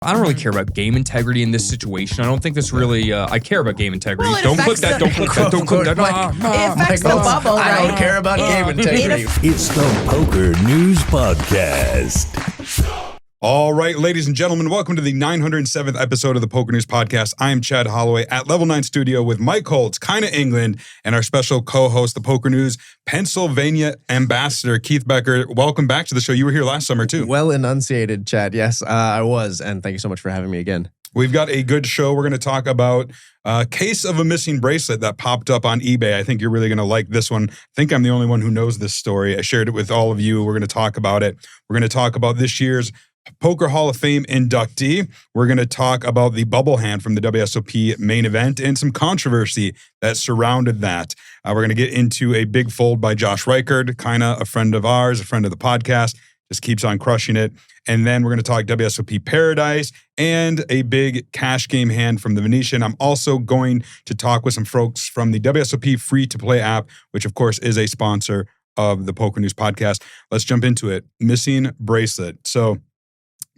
I don't really care about game integrity in this situation. I don't think this really, I care about game integrity. Well, don't click that, don't click that, don't click that. It affects the bubble, right? I don't care about game integrity. It's the PokerNews Podcast. All right, ladies and gentlemen, welcome to the 907th episode of the PokerNews Podcast. I am Chad Holloway at Level 9 Studio with Mike Holtz, Kyna England, and our special co-host, the PokerNews Pennsylvania ambassador, Keith Becker. Welcome back to the show. You were here last summer, too. Well enunciated, Chad. Yes, I was, and thank you so much for having me again. We've got a good show. We're going to talk about a case of a missing bracelet that popped up on eBay. I think you're really going to like this one. I think I'm the only one who knows this story. I shared it with all of you. We're going to talk about it. We're going to talk about this year's Poker Hall of Fame inductee. We're going to talk about the bubble hand from the WSOP main event and some controversy that surrounded that. We're going to get into a big fold by Josh Reichard, Kyna, a friend of ours, a friend of the podcast, just keeps on crushing it. And then we're going to talk WSOP Paradise and a big cash game hand from the Venetian. I'm also going to talk with some folks from the WSOP free-to-play app, which of course is a sponsor of the PokerNews Podcast. Let's jump into it. Missing bracelet. So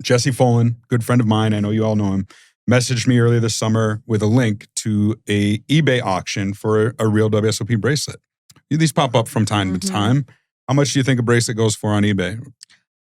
Jesse Folan, good friend of mine, I know you all know him, messaged me earlier this summer with a link to a eBay auction for a real WSOP bracelet. These pop up from time to time. How much do you think a bracelet goes for on eBay?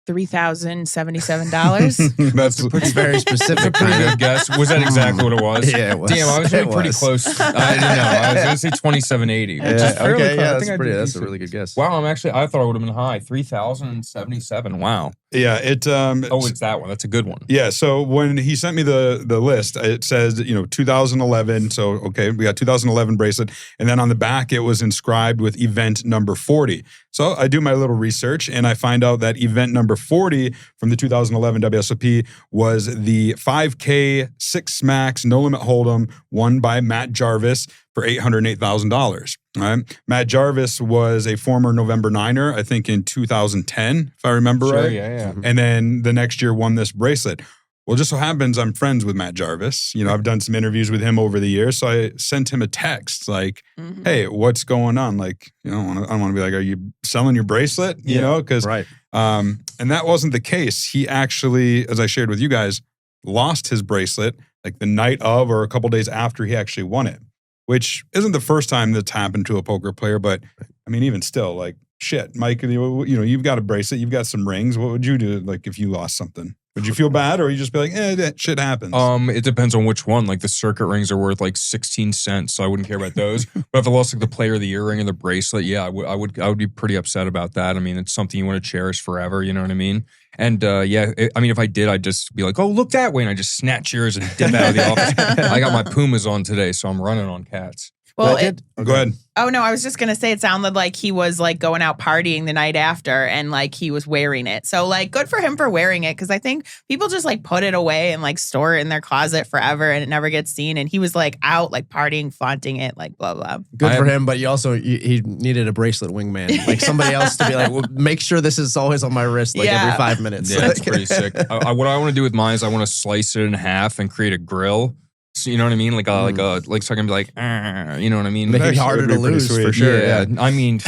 $3,077. That's Pretty Very specific. pretty good guess. Was that exactly what it was? Yeah, it was. Damn, I was It pretty was. close. I didn't know. I was going to say 2,780. Which is fairly Okay, close. yeah, I think I did that's a decent. really good guess. Wow, I thought it would have been high. 3,077. Wow. yeah, it Oh, it's that one. That's a good one. yeah, so when he sent me the list, it says, 2011. So, okay, we got 2011 bracelet. And then on the back, it was inscribed with event number 40. So I do my little research and I find out that event number 40 from the 2011 WSOP was the 5K 6 Max No Limit Hold'em won by Matt Jarvis for $808,000. Right? Matt Jarvis was a former November Niner, I think in 2010, if I remember right. Yeah. And then the next year won this bracelet. Well, just so happens I'm friends with Matt Jarvis. I've done some interviews with him over the years. So I sent him a text like, hey, what's going on? Like, I don't want to be like, are you selling your bracelet? Because, Right. and that wasn't the case. He actually, as I shared with you guys, lost his bracelet like the night of or a couple days after he actually won it, which isn't the first time that's happened to a poker player. But I mean, even still, like, shit, Mike, you've got a bracelet, you've got some rings. What would you do like if you lost something? Would you feel bad, or you just be like, that shit happens? It depends on which one. Like the circuit rings are worth like 16 cents, so I wouldn't care about those. But if I lost like the player of the year ring or the bracelet, yeah, I would be pretty upset about that. I mean, it's something you want to cherish forever. You know what I mean? And if I did, I'd just be like, oh, look that way, and I just snatch yours and dip out of the office. I got my Pumas on today, so I'm running on cats. Well, Go ahead. oh no, I was just gonna say it sounded like he was like going out partying the night after, and like he was wearing it. So like, good for him for wearing it, because I think people just like put it away and like store it in their closet forever, and it never gets seen. And he was like out like partying, flaunting it, like blah blah. Good for him, but he needed a bracelet wingman, like somebody else to be like, well, make sure this is always on my wrist, like every 5 minutes. Yeah, that's pretty sick. What I want to do with mine is I want to slice it in half and create a grill. So, you know what I mean? Like so I can be like, you know what I mean? Make it harder to lose for sure. Yeah. I mean,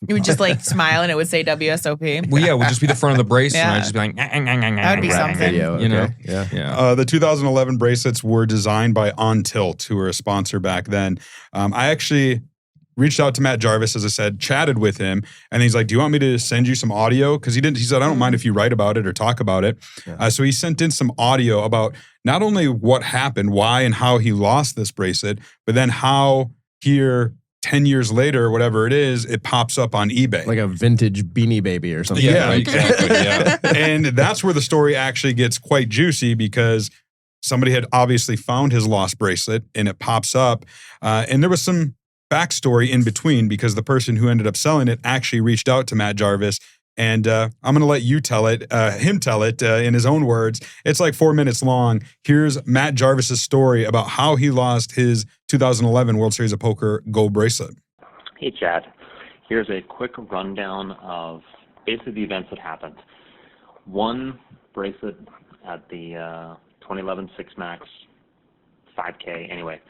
You would just like smile and it would say WSOP. well, yeah, it would just be the front of the bracelet, and Yeah. I'd just be like, That would be something. Video, you know? okay. Yeah. Yeah. The 2011 bracelets were designed by On Tilt, who were a sponsor back then. I actually reached out to Matt Jarvis, as I said, chatted with him, and he's like, do you want me to send you some audio? Because he said, I don't mind if you write about it or talk about it. Yeah. So he sent in some audio about not only what happened, why and how he lost this bracelet, but then how here 10 years later, or whatever it is, it pops up on eBay. Like a vintage Beanie Baby or something. Yeah, exactly. Yeah. And that's where the story actually gets quite juicy, because somebody had obviously found his lost bracelet and it pops up. And there was some backstory in between, because the person who ended up selling it actually reached out to Matt Jarvis. And I'm going to let you tell it, him tell it in his own words. It's like 4 minutes long. Here's Matt Jarvis's story about how he lost his 2011 World Series of Poker gold bracelet. Hey, Chad. Here's a quick rundown of basically the events that happened. One bracelet at the 2011 Six Max 5K. Anyway,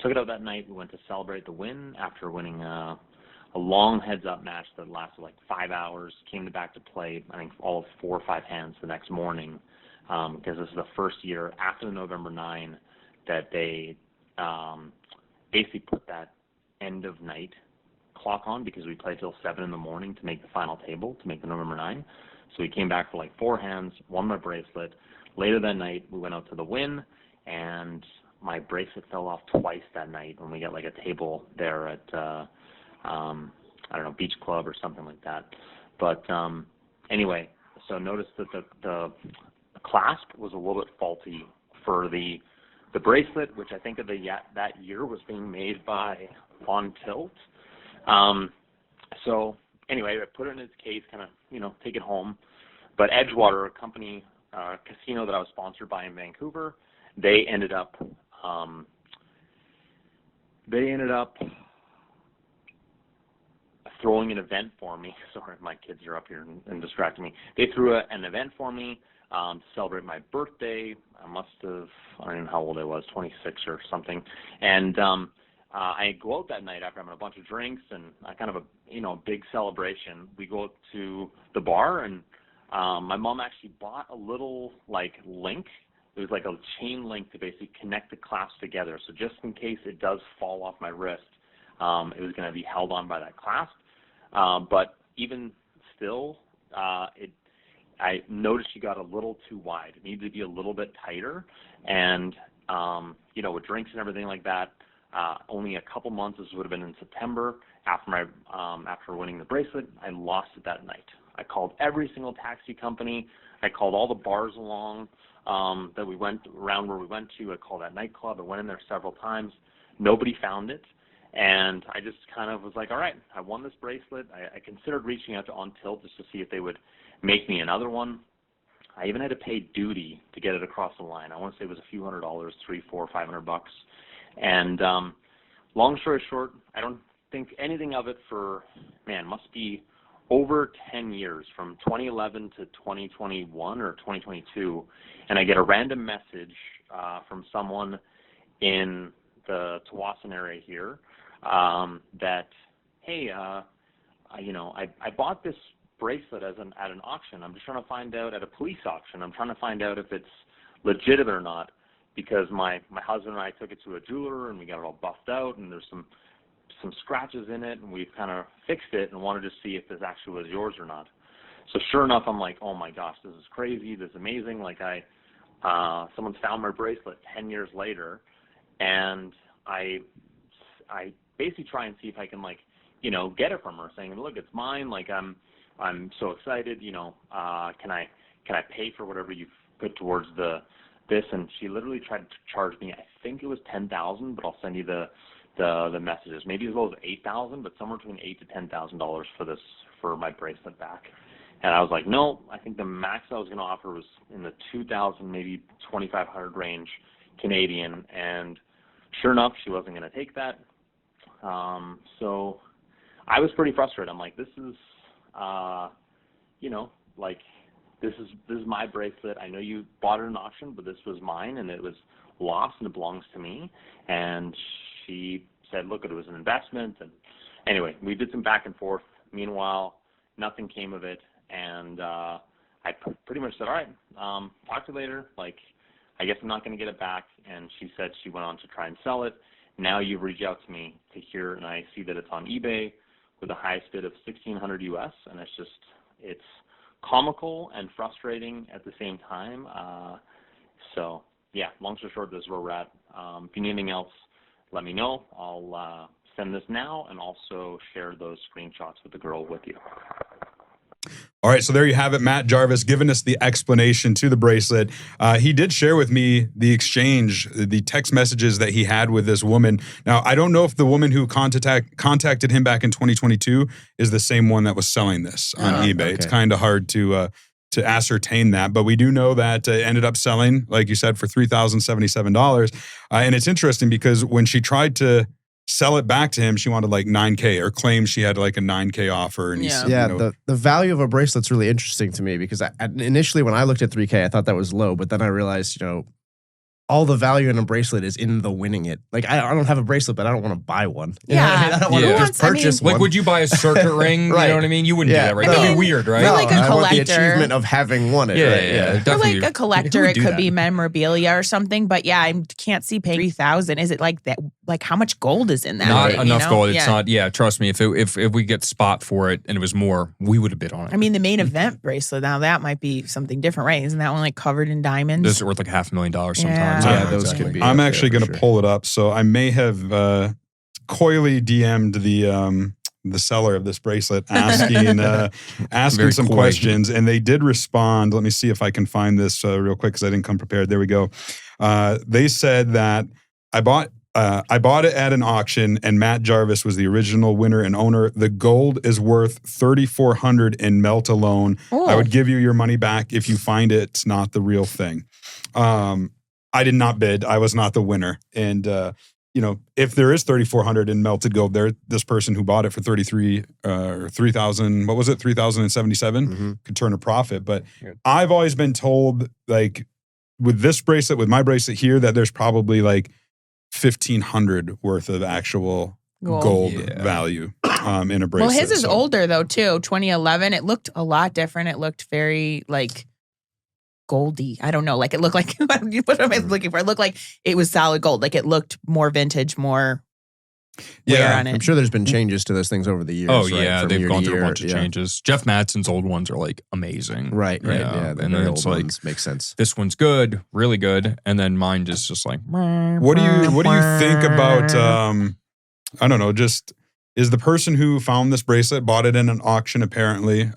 took it out that night. We went to celebrate the win after winning a long heads-up match that lasted like 5 hours. Came back to play, I think, all 4 or 5 hands the next morning. because this is the first year after the November 9 that they basically put that end of night clock on, because we played till 7 in the morning to make the final table, to make the November 9. So we came back for like 4 hands, won my bracelet. Later that night, we went out to the Wynn, and my bracelet fell off twice that night when we got like a table there at, I don't know, Beach Club or something like that. But anyway, so notice that the clasp was a little bit faulty for the bracelet, which I think that year was being made by On Tilt. So anyway, I put it in its case, kind of, take it home. But Edgewater, a company, casino that I was sponsored by in Vancouver, they ended up throwing an event for me. Sorry, my kids are up here and distracting me. They threw an event for me to celebrate my birthday. I don't even know how old I was, 26 or something. And I go out that night after having a bunch of drinks and kind of a big celebration. We go out to the bar, and my mom actually bought a little link. It was like a chain link to basically connect the clasps together. So just in case it does fall off my wrist, it was going to be held on by that clasp. But even still, I noticed she got a little too wide. It needed to be a little bit tighter. And, with drinks and everything like that, only a couple months, this would have been in September, after winning the bracelet, I lost it that night. I called every single taxi company. I called all the bars along that we went around where we went to. I called that nightclub. I went in there several times. Nobody found it. And I just kind of was like, all right, I won this bracelet. I considered reaching out to On Tilt just to see if they would make me another one. I even had to pay duty to get it across the line. I want to say it was a few $100, $300, $400, $500. And long story short, I don't think anything of it for, must be over 10 years, from 2011 to 2021 or 2022. And I get a random message from someone in the Tawasin area here that, hey, I bought this bracelet at an auction. I'm just trying to find out, at a police auction, I'm trying to find out if it's legitimate or not, because my husband and I took it to a jeweler and we got it all buffed out, and there's some scratches in it, and we've kind of fixed it and wanted to see if this actually was yours or not. So sure enough, I'm like, oh my gosh, this is crazy, this is amazing. Like someone found my bracelet 10 years later, and I basically try and see if I can get it from her, saying, look, it's mine. Like I'm so excited. Can I pay for whatever you've put towards this? And she literally tried to charge me, I think it was $10,000, but I'll send you the messages. Maybe as low as $8,000, but somewhere between $8,000 to $10,000 for my bracelet back. And I was like, no, I think the max I was going to offer was in the $2,000, maybe $2,500 range Canadian. And sure enough, she wasn't going to take that. So I was pretty frustrated. I'm like, this is, this is my bracelet. I know you bought it in an auction, but this was mine, and it was lost, and it belongs to me. And she said, look, it was an investment. And anyway, we did some back and forth. Meanwhile, nothing came of it. And I pretty much said, all right, talk to you later. I guess I'm not going to get it back. And she said she went on to try and sell it. Now you've reached out to me to hear, and I see that it's on eBay with a highest bid of $1,600 US, and it's comical and frustrating at the same time. So yeah, long story short, this is where we're at. If you need anything else, let me know. I'll send this now and also share those screenshots with the girl with you. All right, so there you have it. Matt Jarvis giving us the explanation to the bracelet. He did share with me the exchange, the text messages that he had with this woman. Now, I don't know if the woman who contacted him back in 2022 is the same one that was selling this on eBay. Okay. It's kind of hard to ascertain that, but we do know that it ended up selling, like you said, for $3,077. And it's interesting because when she tried to sell it back to him, she wanted like $9K, or claimed she had like a $9K offer. And the value of a bracelet's really interesting to me, because initially when I looked at $3K, I thought that was low, but then I realized, all the value in a bracelet is in the winning it. Like, I don't have a bracelet, but I don't want to buy one. You know what I mean? I don't want to just purchase one. Like, would you buy a circuit ring? Right. You know what I mean? You wouldn't do that, right? I mean, That'd be weird, right? For like a I want the collector. achievement of having won it. Yeah. For like a collector, it could be that? memorabilia or something. But yeah, I can't see paying $3,000. Is it like that? Like, how much gold is in that? Not thing, enough you know? gold. It's not. Yeah, trust me. If we get spot for it and it was more, we would have bid on it. I mean, the main event bracelet, now that might be something different, right? Isn't that one like covered in diamonds? This is worth like $500,000 sometimes. Yeah. Yeah, those could be. I'm up actually there going for to sure. pull it up. So I may have coyly DM'd the seller of this bracelet asking Very some coy. questions, and they did respond. Let me see if I can find this real quick because I didn't come prepared. There we go. They said that I bought it at an auction, and Matt Jarvis was the original winner and owner. The gold is worth $3,400 in melt alone. Oh. I would give you your money back if you find it's not the real thing. I did not bid. I was not the winner. And, if there is $3,400 in melted gold there, this person who bought it for 33 or 3,000, what was it? 3,077 could turn a profit. But I've always been told, like, with this bracelet, with my bracelet here, that there's probably like $1,500 worth of actual gold value in a bracelet. Well, his is older though too. 2011. It looked a lot different. It looked very like goldy. I don't know. Like it looked like what am I looking for? It looked like it was solid gold. Like it looked more vintage, more wear on it. I'm sure there's been changes to those things over the years. Oh right? yeah, From they've year gone to through a year. bunch of changes. Jeff Madsen's old ones are like amazing. Right. Yeah, Yeah. the And very then old it's like ones makes sense. this one's good, really good, and then mine just like. What do you think about? I don't know. Just is the person who found this bracelet bought it in an auction? Apparently,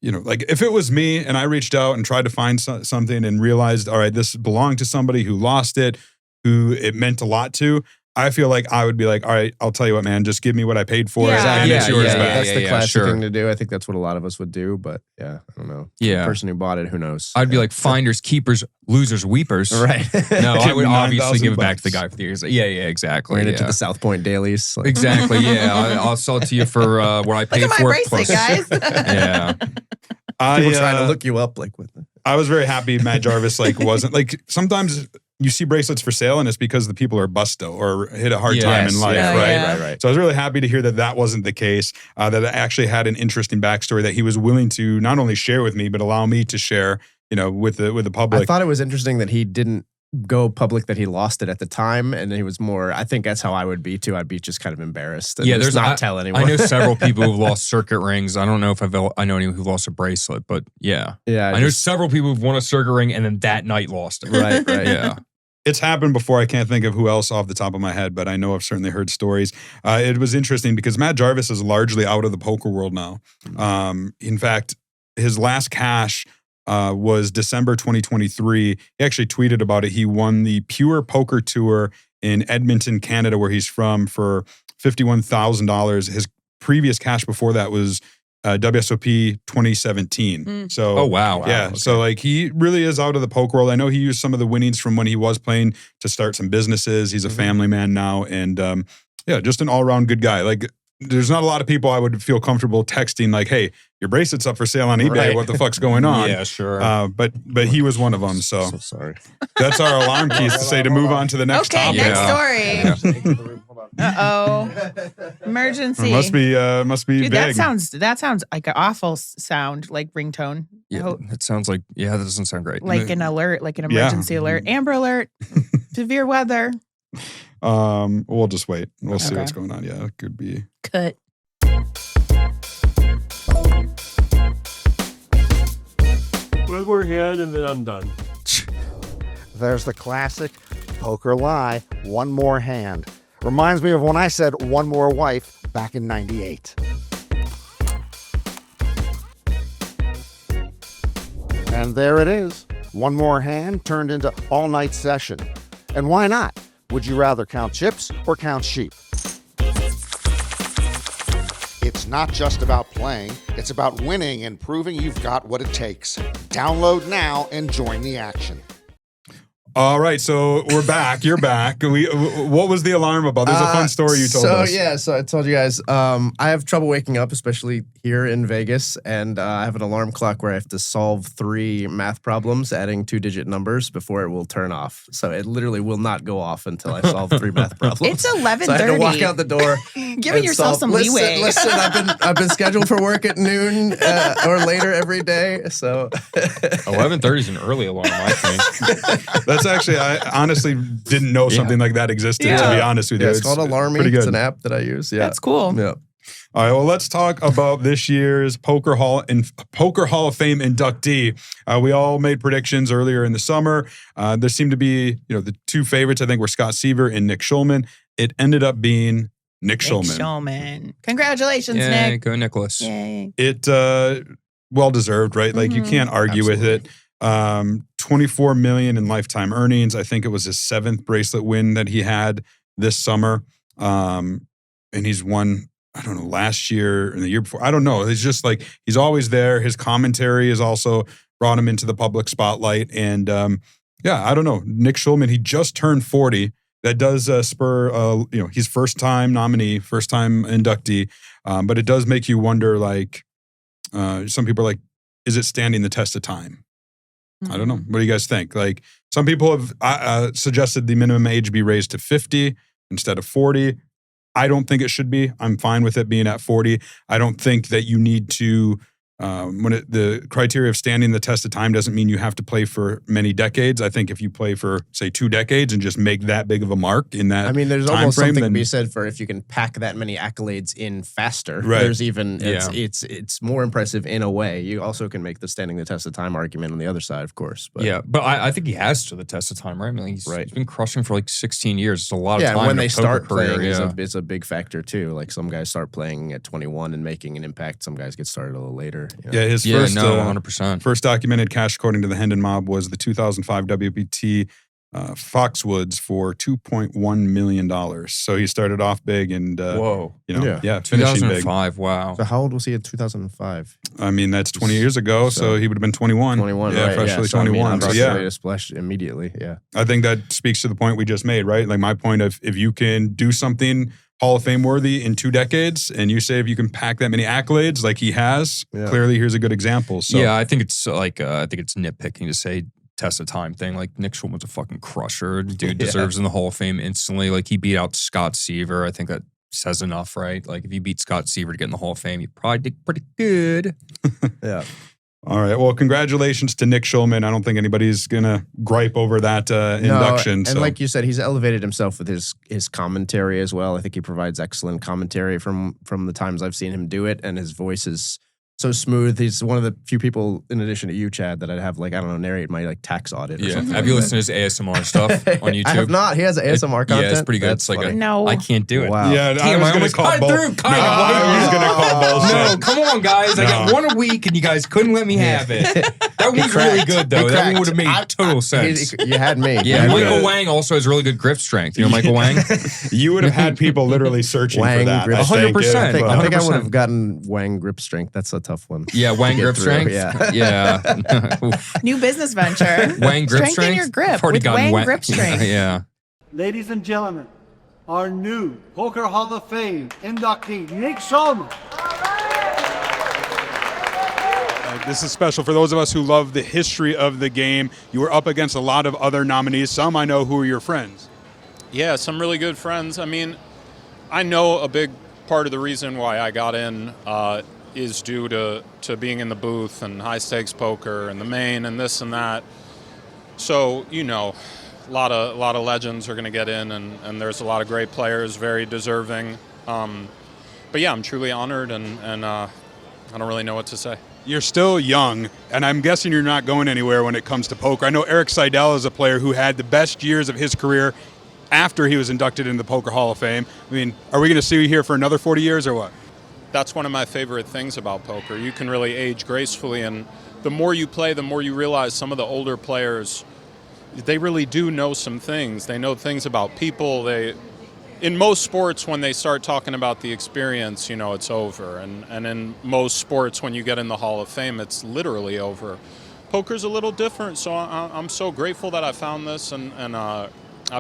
like if it was me and I reached out and tried to find something and realized, all right, this belonged to somebody who lost it, who it meant a lot to. I feel like I would be like, all right, I'll tell you what, man, just give me what I paid for it. And it's yours back. That's the classic sure. thing to do. I think that's what a lot of us would do. But yeah, I don't know. Yeah. The person who bought it, who knows? I'd be like finders, keepers, losers, weepers. right. No, I would Give me obviously give it back to the $9,000. guy for the years. Yeah, exactly. Ran yeah. it to the South Point dailies. Like, Exactly. Yeah, I'll sell it to you for what I Look paid at my for. bracelet, plus- guys. Yeah. people trying to look you up like with it. I was very happy Matt Jarvis wasn't like sometimes you see bracelets for sale and it's because the people are busto or hit a hard time in life, right? Right. So I was really happy to hear that wasn't the case, that it actually had an interesting backstory that he was willing to not only share with me, but allow me to share, with the public. I thought it was interesting that he didn't go public that he lost it at the time, and he was more. I think that's how I would be too. I'd be just kind of embarrassed. And Yeah, just there's not tell anyone. I know several people who've lost circuit rings. I don't know if I know anyone who lost a bracelet, but yeah. Yeah, I know several people who've won a circuit ring and then that night lost it. Right. Yeah. It's happened before. I can't think of who else off the top of my head, but I know I've certainly heard stories. It was interesting because Matt Jarvis is largely out of the poker world now. In fact, his last cash was December 2023. He actually tweeted about it. He won the Pure Poker Tour in Edmonton, Canada, where he's from, for $51,000. His previous cash before that was WSOP 2017. So, Oh, wow. yeah. Okay. So like he really is out of the poker world. I know he used some of the winnings from when he was playing to start some businesses. He's a family man now. And just an all around good guy. Like there's not a lot of people I would feel comfortable texting like, hey, your bracelet's up for sale on eBay. Right. What the fuck's going on? Yeah, sure. But he was one of them. So sorry. that's our alarm keys to say to move on to the next Okay, topic. next Yeah. story. Emergency. Must be Dude, big. that sounds like an awful sound, like ringtone. Yeah, that sounds like, that doesn't sound great. Like an alert, like an emergency alert. Amber alert. Severe weather. We'll just wait. We'll see Okay. what's going on. Yeah, it could be. Cut. One more hand and then I'm done. There's the classic poker lie, one more hand. Reminds me of when I said one more wife back in 98. And there it is. One more hand turned into all-night session. And why not? Would you rather count chips or count sheep? It's not just about playing, it's about winning and proving you've got what it takes. Download now and join the action. All right, so we're back. You're back. What was the alarm about? There's a fun story you told us. So I told you guys, I have trouble waking up, especially here in Vegas, and I have an alarm clock where I have to solve 3 math problems, adding 2-digit numbers before it will turn off. So it literally will not go off until I solve 3 math problems. It's 11:30. So I had to walk out the door. Giving yourself some leeway. Listen, I've been scheduled for work at noon or later every day. So 11:30 is an early alarm, I think. That's actually, I honestly didn't know something like that existed, to be honest with you. It's called Alarmy. It's an app that I use. Yeah. That's cool. Yeah. All right, well, let's talk about this year's Poker Hall of Fame inductee. We all made predictions earlier in the summer. There seemed to be, the 2 favorites, I think, were Scott Seaver and Nick Schulman. It ended up being Nick Schulman. Congratulations, Yay, Nick. go Nicholas. Yay. It, well-deserved, right? Like, you can't argue with it. $24 million in lifetime earnings. I think it was his 7th bracelet win that he had this summer. And he's won, I don't know, last year and the year before. I don't know. It's just like, he's always there. His commentary has also brought him into the public spotlight. And I don't know. Nick Schulman, he just turned 40. That does spur, he's first-time nominee, first-time inductee. But it does make you wonder, like, some people are like, is it standing the test of time? I don't know. What do you guys think? Like, some people have suggested the minimum age be raised to 50 instead of 40. I don't think it should be. I'm fine with it being at 40. I don't think that you need to, the criteria of standing the test of time doesn't mean you have to play for many decades. I think if you play for, say, 2 decades and just make that big of a mark in that, there's time almost frame, something then, to be said for if you can pack that many accolades in faster. Right. There's even it's more impressive in a way. You also can make the standing the test of time argument on the other side, of course. But but I think he has stood the test of time, right? I mean, he's been crushing for like 16 years. It's a lot of time. Yeah, when they start career, playing, it's a big factor too. Like, some guys start playing at 21 and making an impact. Some guys get started a little later. His first 100%. First documented cash, according to the Hendon Mob, was the 2005 WPT Foxwoods for $2.1 million. So he started off big and, finishing big. 2005, wow. So how old was he in 2005? I mean, that's 20 years ago, so he would have been 21. 21, yeah, right. freshly 21. So yeah. to splash immediately, yeah. I think that speaks to the point we just made, right? Like, my point of, if you can do something Hall of Fame worthy in 2 decades, and you say if you can pack that many accolades like he has, clearly here's a good example. So yeah, I think it's nitpicking to say test of time thing. Like, Nick Schulman's a fucking crusher. Dude deserves in the Hall of Fame instantly. Like, he beat out Scott Seaver. I think that says enough, right? Like, if you beat Scott Seaver to get in the Hall of Fame, you probably did pretty good. Yeah. All right. Well, congratulations to Nick Schulman. I don't think anybody's going to gripe over that induction. And like you said, he's elevated himself with his commentary as well. I think he provides excellent commentary from the times I've seen him do it, and his voice is so smooth. He's one of the few people, in addition to you, Chad, that I'd have, like, I don't know, narrate my, like, tax audit or something. Have you listened to his ASMR stuff on YouTube? I have not. He has ASMR content. Yeah, it's pretty good. That's it's like No. I can't do it. Wow. Yeah, I was going to call bullshit. I was going to call bullshit. No, come on, guys. I got one a week, and you guys couldn't let me have it. That would be really good, though. That one would have made total sense. You had me. Yeah, Michael Wang also has really good grip strength. You know Michael Wang? You would have had people literally searching for that. 100%. I think I 100%. would have gotten Wang grip strength. That's a tough one. Yeah, Wang grip strength? Yeah. New business venture. Wang grip Strengthen strength? your grip I've already with gotten Wang grip strength. Yeah. Ladies and gentlemen, our new Poker Hall of Fame inductee, Nick Schulman. This is special for those of us who love the history of the game. You were up against a lot of other nominees. Some I know who are your friends. Yeah, some really good friends. I mean, I know a big part of the reason why I got in is due to being in the booth and high-stakes poker and the main and this and that. So, a lot of legends are going to get in, and there's a lot of great players, very deserving. But yeah, I'm truly honored, and I don't really know what to say. You're still young, and I'm guessing you're not going anywhere when it comes to poker. I know Eric Seidel is a player who had the best years of his career after he was inducted into the Poker Hall of Fame. I mean, are we going to see you here for another 40 years or what? That's one of my favorite things about poker. You can really age gracefully, and the more you play, the more you realize some of the older players, they really do know some things. They know things about people. In most sports, when they start talking about the experience, it's over. And in most sports, when you get in the Hall of Fame, it's literally over. poker's a little different. So I'm so grateful that I found this, and I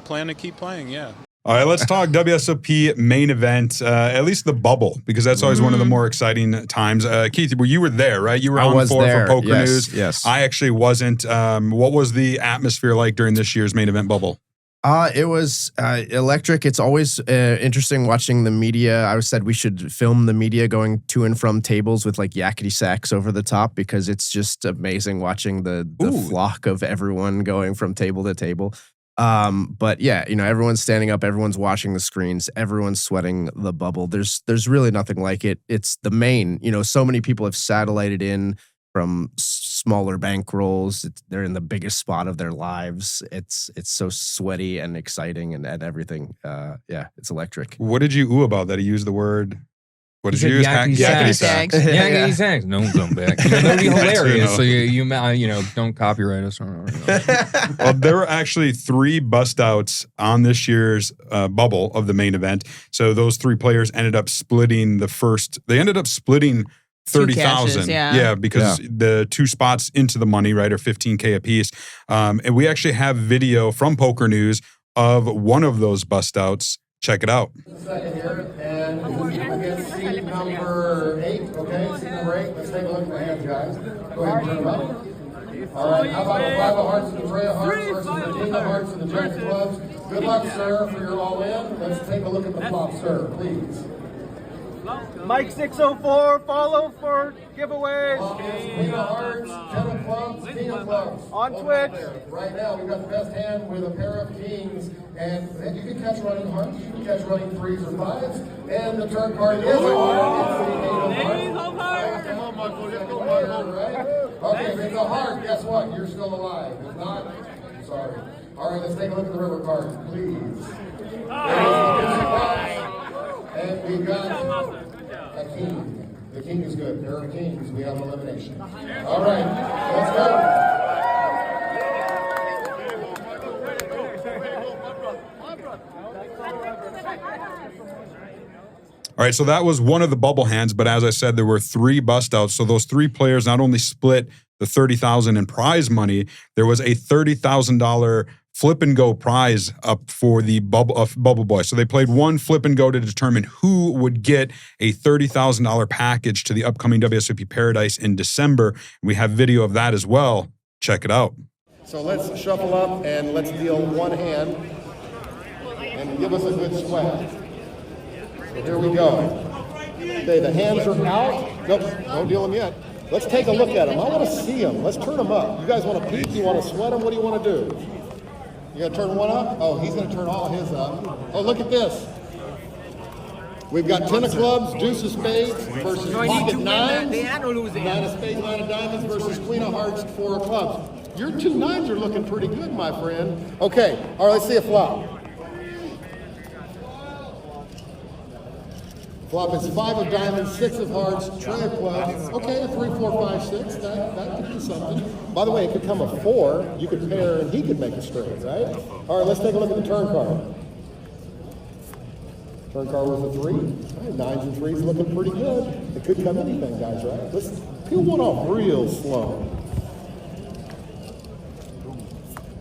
plan to keep playing. Yeah. All right, let's talk WSOP main event, at least the bubble, because that's always one of the more exciting times. Keith, you were there, right? You were on for Poker News. Yes. I actually wasn't. What was the atmosphere like during this year's main event bubble? It was electric. It's always interesting watching the media. I said we should film the media going to and from tables with like yakety sacks over the top, because it's just amazing watching the flock of everyone going from table to table. But yeah, everyone's standing up, everyone's watching the screens, everyone's sweating the bubble. There's really nothing like it. It's the main, so many people have satellited in from smaller bankrolls. They're in the biggest spot of their lives. It's so sweaty and exciting and everything. Yeah, it's electric. What did you about that? He used the word. What did you use? Yakety sacks. Yakety sacks. No one come back. That'd be hilarious. So you don't copyright us. Well, there were actually 3 bust outs on this year's bubble of the main event. So those 3 players ended up splitting They ended up splitting 30,000. Yeah, because the 2 spots into the money, right, are $15K a piece. And we actually have video from Poker News of one of those bust outs. Check it out. Second here, and against seat number 8, okay? Seat number 8, let's take a look at the hands, guys. Go ahead and turn them up. All right, how about the 5 of hearts and the 3 of hearts versus the king of hearts and the jack of clubs? Good luck, sir, for your all-in. Let's take a look at the flop, sir, please. Mike 604, follow for giveaways. Queen of hearts, 10 of clubs, king of clubs. On Twitch. Right now, we've got the best hand with a pair of kings, and you can catch running hearts, you can catch running 3s or 5s, and the turn card is a heart. Come on, Michael, let's go, Michael. Okay, if it's a heart, guess what? You're still alive. If not, sorry. All right, let's take a look at the river cards, please. And we've got a king. The king is good. There are kings. We have elimination. All right, let's go. All right, so that was one of the bubble hands, but as I said, there were 3 bust outs. So those 3 players not only split the $30,000 in prize money, there was a $30,000 flip and go prize up for the Bubble Boy. So they played one flip and go to determine who would get a $30,000 package to the upcoming WSOP Paradise in December. We have video of that as well. Check it out. So let's shuffle up and let's deal one hand and give us a good sweat. So here we go. Okay, the hands are out. Nope, don't deal them yet. Let's take a look at them. I want to see them. Let's turn them up. You guys want to peek? You want to sweat them? What do you want to do? You going to turn one up? Oh, he's going to turn all his up. Oh, look at this. We've got 10 of clubs, deuce of spades versus pocket 9s. 9 of spades, 9 of diamonds versus queen of hearts, 4 of clubs. Your 2 9s are looking pretty good, my friend. Okay, all right, let's see a flop. Flop is 5 of diamonds, 6 of hearts, 3 of clubs. Okay, a 3, 4, 5, 6. That could be something. By the way, it could come a 4. You could pair and he could make a straight, right? All right, let's take a look at the turn card. Turn card was a 3. Right, 9s and 3s looking pretty good. It could come anything, guys, right? Let's peel one off real slow.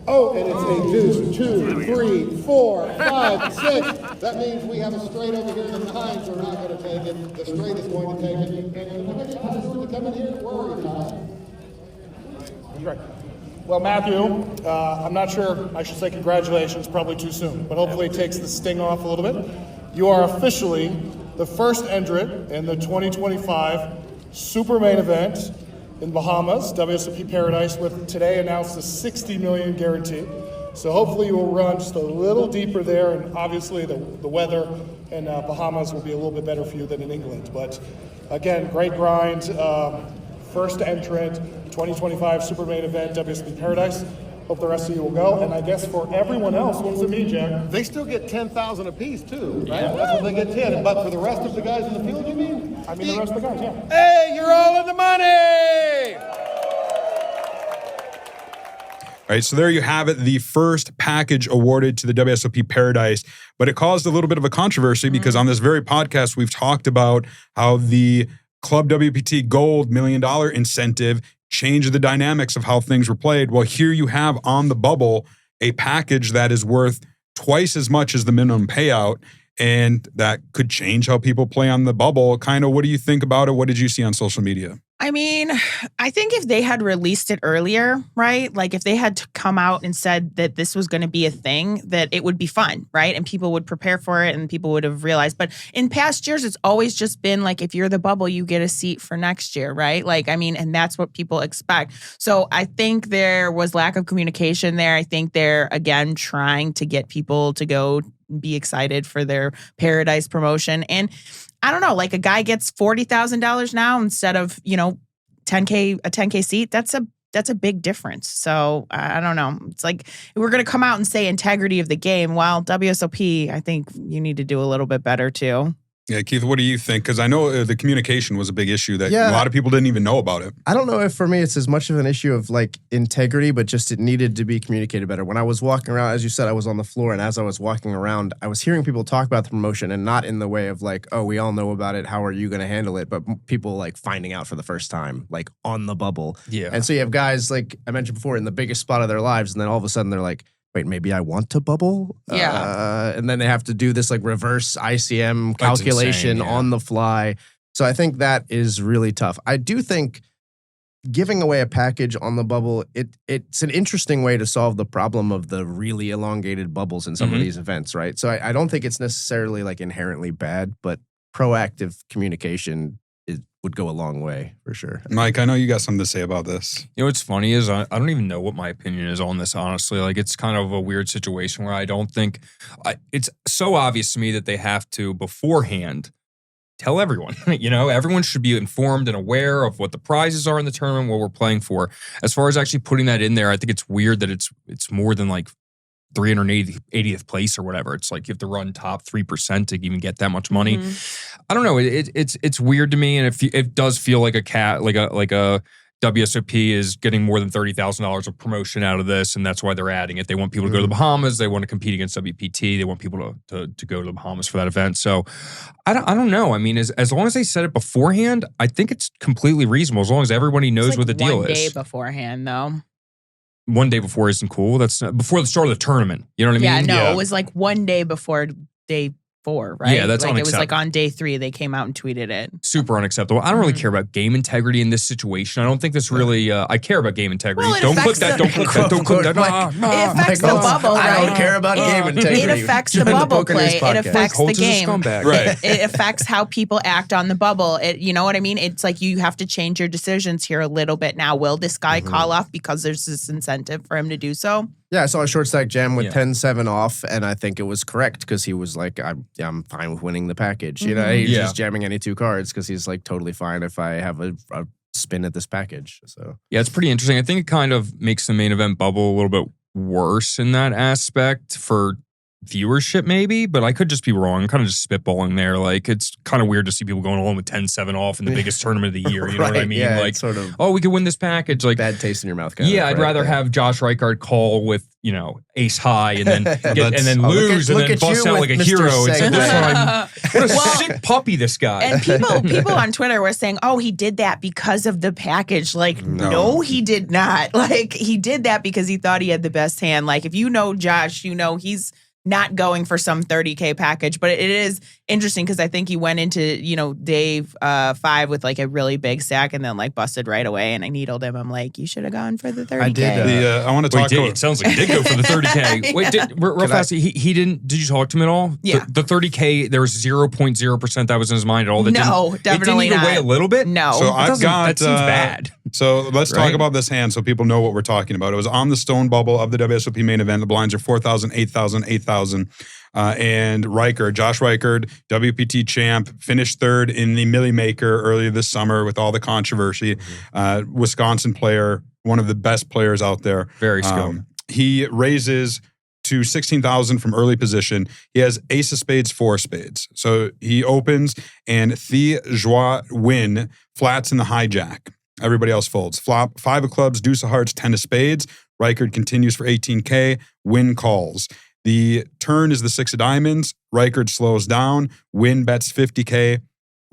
Oh, and it's a deuce, 2, 3, 4, 5, 6. That means we have a straight over here. The 9s are not going to take it. The straight is going to take it. And how many times are we coming here? Where are you, Ty? That's right. Well, Matthew, I'm not sure I should say congratulations, probably too soon, but hopefully it takes the sting off a little bit. You are officially the first entrant in the 2025 Super Main Event in Bahamas, WSOP Paradise, with today announced the $60 million guarantee. So hopefully you will run just a little deeper there, and obviously the weather in Bahamas will be a little bit better for you than in England. But again, great grind, first entrant, 2025 Super Main Event, WSOP Paradise. Hope the rest of you will go. And I guess for everyone else, what does it mean, Jack? They still get 10,000 apiece too, right? Yeah. That's what they get 10. But for the rest of the guys in the field, you mean? I mean the rest of the guys, yeah. Hey, you're all in the money! All right, so there you have it, the first package awarded to the WSOP Paradise. But it caused a little bit of a controversy because on this very podcast, we've talked about how the ClubWPT Gold $1 million incentive change the dynamics of how things were played. Well, here you have on the bubble a package that is worth twice as much as the minimum payout, and that could change how people play on the bubble. Kyna, what do you think about it? What did you see on social media? I mean, I think if they had released it earlier, right? Like if they had come out and said that this was going to be a thing, that it would be fun, right? And people would prepare for it and people would have realized. But in past years, it's always just been like, if you're the bubble, you get a seat for next year, right? Like, I mean, and that's what people expect. So I think there was lack of communication there. I think they're, again, trying to get people to go be excited for their Paradise promotion. And I don't know, like a guy gets $40,000 now instead of, a 10K seat. That's a big difference. So I don't know. It's like we're going to come out and say integrity of the game. Well, WSOP, I think you need to do a little bit better too. Yeah, Keith, what do you think? Because I know the communication was a big issue that a lot of people didn't even know about it. I don't know if for me it's as much of an issue of like integrity, but just it needed to be communicated better. When I was walking around, as you said, I was on the floor, and as I was walking around, I was hearing people talk about the promotion, and not in the way of like, oh, we all know about it, how are you going to handle it? But people like finding out for the first time, like on the bubble. Yeah. And so you have guys, like I mentioned before, in the biggest spot of their lives, and then all of a sudden they're like, wait, maybe I want to bubble? Yeah. And then they have to do this like reverse ICM calculation on the fly. So I think that is really tough. I do think giving away a package on the bubble, it's an interesting way to solve the problem of the really elongated bubbles in some of these events, right? So I don't think it's necessarily like inherently bad, but proactive communication would go a long way for sure. Mike, I know you got something to say about this. You know what's funny is I don't even know what my opinion is on this, honestly. Like, it's kind of a weird situation where I don't think it's so obvious to me that they have to beforehand tell everyone. Everyone should be informed and aware of what the prizes are in the tournament, what we're playing for. As far as actually putting that in there, I think it's weird that it's more than like 380th place or whatever. It's like you have to run top 3% to even get that much money. I don't know. It's weird to me, and it does feel like a WSOP is getting more than $30,000 of promotion out of this, and that's why they're adding it. They want people to go to the Bahamas. They want to compete against WPT. They want people to go to the Bahamas for that event. So I don't know. I mean, as long as they said it beforehand, I think it's completely reasonable. As long as everybody knows what the deal is. 1 day beforehand, though. 1 day before isn't cool. That's before the start of the tournament. You know what I mean? Yeah, it was like 1 day before day 4, right? Yeah, that's like unacceptable. It was like on day 3 they came out and tweeted it. Super unacceptable. I don't really care about game integrity in this situation. I don't think this really. I care about game integrity. Well, don't click that. Don't click that. Don't click that. It affects the bubble, right? I don't care about game integrity. It affects the bubble play. It affects the Holtz is a game. scumbag. Right. It affects how people act on the bubble. You know what I mean? It's like you have to change your decisions here a little bit now. Will this guy call off because there's this incentive for him to do so? Yeah, I saw a short stack jam with 10-7 off, and I think it was correct because he was like, I'm fine with winning the package. He's just jamming any 2 cards because he's like totally fine if I have a spin at this package. So yeah, it's pretty interesting. I think it kind of makes the main event bubble a little bit worse in that aspect for viewership maybe, but I could just be wrong. I'm kind of just spitballing there. Like, it's kind of weird to see people going along with 10-7 off in the biggest tournament of the year. You know what I mean? Yeah, like, sort of we could win this package. Like, bad taste in your mouth. I'd rather have Josh Reichard call with, ace high and then lose and then bust out like a hero. It's like, what a sick puppy this guy. And people on Twitter were saying, he did that because of the package. Like, no, he did not. Like, he did that because he thought he had the best hand. Like, if you know Josh, he's not going for some 30K package, but it is interesting because I think he went into, day 5 with like a really big stack and then like busted right away. And I needled him. I'm like, you should have gone for the 30K. I did. I want to talk. It sounds like he did go for the 30K. Wait, real fast. He didn't. Did you talk to him at all? Yeah. The 30K. There was 0.0% that was in his mind at all. No, definitely it didn't not. away a little bit. No. So that seems bad. So let's talk about this hand so people know what we're talking about. It was on the stone bubble of the WSOP main event. The blinds are 4,000, 8,000, 8,000. And Reichard, Josh Reichard, WPT champ, finished 3rd in the Millie Maker earlier this summer with all the controversy. Wisconsin player, one of the best players out there. Very skilled. He raises to 16,000 from early position. He has ace of spades, 4 of spades. So he opens and the joie win flats in the hijack. Everybody else folds. Flop, 5 of clubs, deuce of hearts, 10 of spades. Reichard continues for 18K. Win calls. The turn is the 6 of diamonds. Reichard slows down. Win bets 50K.